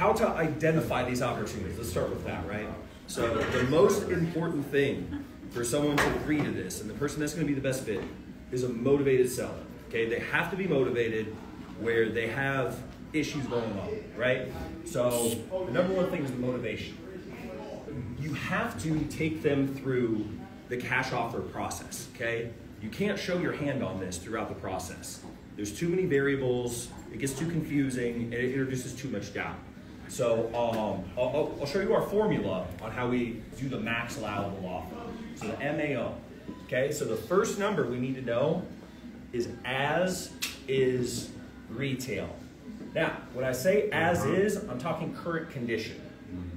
how to identify these opportunities. Let's start with that, right? So the most important thing for someone to agree to this, and the person that's going to be the best fit, is a motivated seller. Okay, they have to be motivated where they have issues going on, right? So the number one thing is the motivation. You have to take them through the cash offer process, okay? You can't show your hand on this throughout the process. There's too many variables, it gets too confusing, and it introduces too much doubt. So I'll show you our formula on how we do the max allowable offer. So the MAO, okay? So the first number we need to know is as is retail. Now, when I say as is, I'm talking current condition,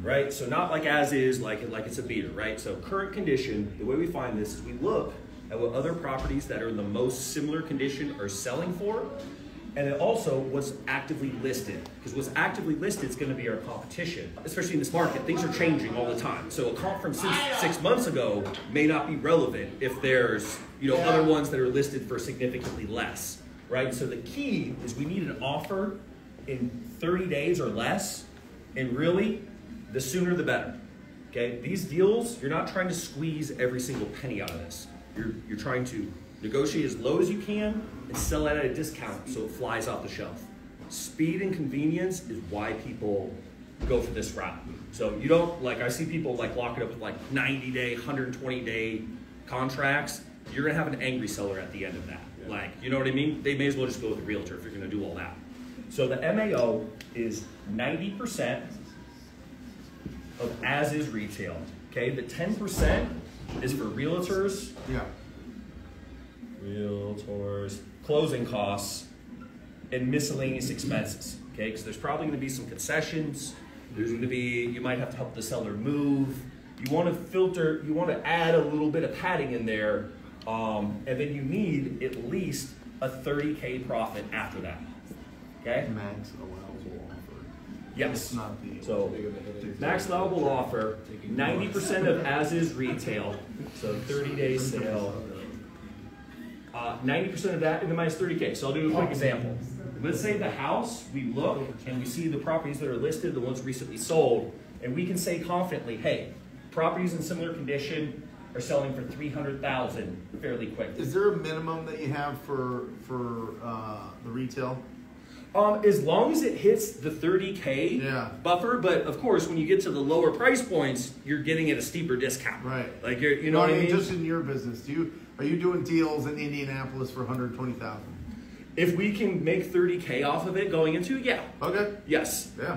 right? So not like as is, like it's a beater, right? So current condition, the way we find this is we look at what other properties that are in the most similar condition are selling for, and then also what's actively listed. Because what's actively listed is going to be our competition. Especially in this market, things are changing all the time. So a comp from 6 months ago may not be relevant if there's other ones that are listed for significantly less, right? So the key is we need an offer in 30 days or less, and really, the sooner the better, okay? These deals, you're not trying to squeeze every single penny out of this. You're trying to negotiate as low as you can and sell it at a discount so it flies off the shelf. Speed and convenience is why people go for this route. So you don't, I see people lock it up with 90-day, 120-day contracts. You're gonna have an angry seller at the end of that. Yeah. You know what I mean? They may as well just go with a realtor if you're gonna do all that. So the MAO is 90% of as is retail. Okay, the 10% is for realtors. Yeah. Realtors, closing costs, and miscellaneous expenses. Okay, because there's probably going to be some concessions. There's going to be, you might have to help the seller move. You want to filter, you want to add a little bit of padding in there, and then you need at least a 30K profit after that. Okay? Max allowable offer. Yes. Not the so max allowable offer, 90% of as is retail, so 30-day sale. 90% of that into minus 30K. So I'll do a quick example. Let's say the house, we look and we see the properties that are listed, the ones recently sold, and we can say confidently, hey, properties in similar condition are selling for $300,000 fairly quickly. Is there a minimum that you have for the retail? As long as it hits the 30K buffer, but of course, when you get to the lower price points, you're getting at a steeper discount. Right. You know what I mean? Just in your business, are you doing deals in Indianapolis for $120,000? If we can make 30K off of it going into, yeah. Okay. Yes. Yeah.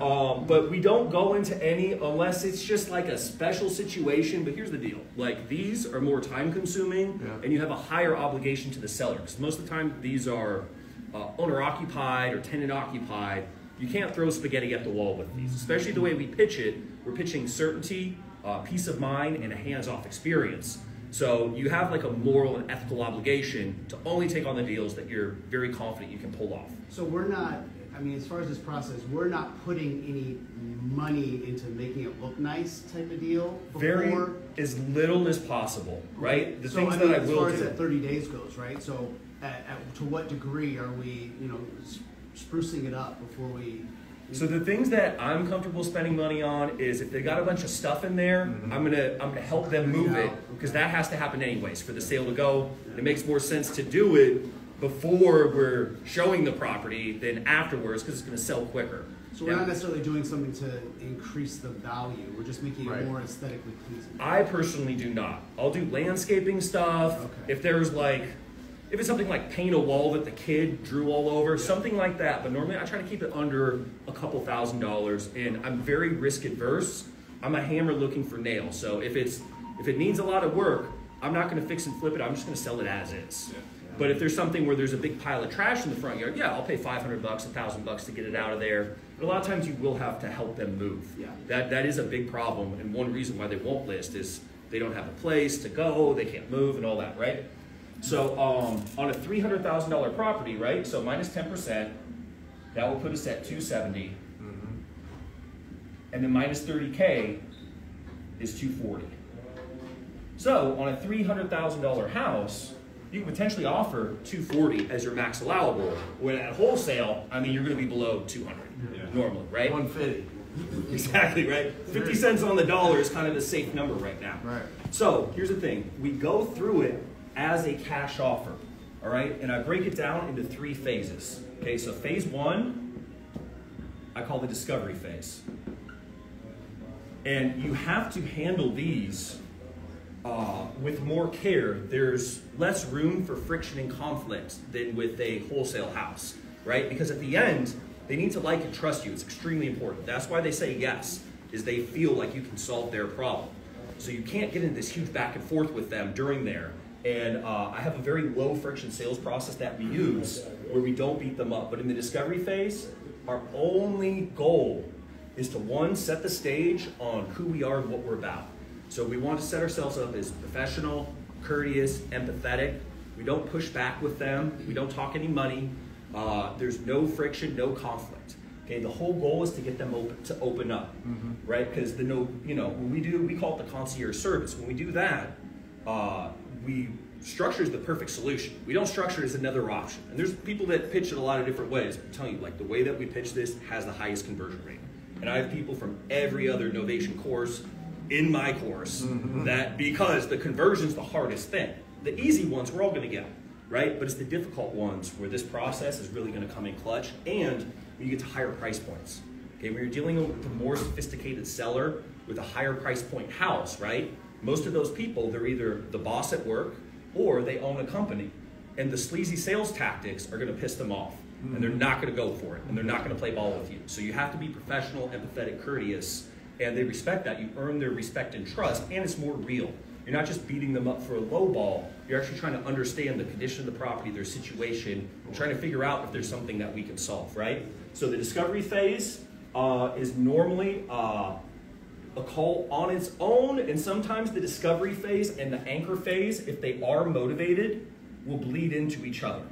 But we don't go into any unless it's just a special situation. But here's the deal. These are more time consuming and you have a higher obligation to the seller. Because most of the time these are owner occupied or tenant occupied. You can't throw spaghetti at the wall with these, especially the way we pitch it. We're pitching certainty, peace of mind, and a hands-off experience. So you have a moral and ethical obligation to only take on the deals that you're very confident you can pull off. So we're not, as far as this process, we're not putting any money into making it look nice type of deal before? Very, as little as possible, right? The things that I will do. As far as that 30 days goes, right? So to what degree are we, sprucing it up before we... So the things that I'm comfortable spending money on is if they got a bunch of stuff in there, I'm gonna help them move it because that has to happen anyways for the sale to go. It makes more sense to do it before we're showing the property than afterwards because it's gonna sell quicker. So we're not necessarily doing something to increase the value. We're just making it more aesthetically pleasing. I personally do not. I'll do landscaping stuff. Okay. If there's if it's something like paint a wall that the kid drew all over, something like that. But normally I try to keep it under a couple $1,000s, and I'm very risk adverse. I'm a hammer looking for nails. So if it needs a lot of work, I'm not going to fix and flip it. I'm just going to sell it as is. Yeah. But if there's something where there's a big pile of trash in the front yard, I'll pay $500, $1,000 to get it out of there. But a lot of times you will have to help them move. Yeah. That is a big problem, and one reason why they won't list is they don't have a place to go, they can't move, and all that, right? So on a $300,000 property, right? So minus 10%, that will put us at $270, and then minus 30K is $240. So on a $300,000 house, you can potentially offer $240 as your max allowable. When at wholesale, you're going to be below $200 normally, right? $150. Exactly, right? 50 cents on the dollar is kind of a safe number right now. Right. So here's the thing. We go through it as a cash offer, all right? And I break it down into 3 phases. Okay, so phase 1, I call the discovery phase. And you have to handle these with more care. There's less room for friction and conflict than with a wholesale house, right? Because at the end, they need to like and trust you. It's extremely important. That's why they say yes, is they feel like you can solve their problem. So you can't get into this huge back and forth with them during there. And I have a very low friction sales process that we use where we don't beat them up. But in the discovery phase, our only goal is to, 1, set the stage on who we are and what we're about. So we want to set ourselves up as professional, courteous, empathetic. We don't push back with them. We don't talk any money. There's no friction, no conflict. Okay, the whole goal is to get them open up, right? Because when we call it the concierge service. When we do that, we structure is the perfect solution. We don't structure it as another option. And there's people that pitch it a lot of different ways. I'm telling you, like the way that we pitch this has the highest conversion rate. And I have people from every other Novation course in my course that, because the conversion's the hardest thing. The easy ones we're all going to get, right? But it's the difficult ones where this process is really going to come in clutch, and when you get to higher price points. Okay, when you're dealing with a more sophisticated seller with a higher price point house, right? Most of those people, they're either the boss at work or they own a company. And the sleazy sales tactics are going to piss them off. And they're not going to go for it. And they're not going to play ball with you. So you have to be professional, empathetic, courteous. And they respect that. You earn their respect and trust. And it's more real. You're not just beating them up for a low ball. You're actually trying to understand the condition of the property, their situation, and trying to figure out if there's something that we can solve, right? So the discovery phase is normally a call on its own, and sometimes the discovery phase and the anchor phase, if they are motivated, will bleed into each other.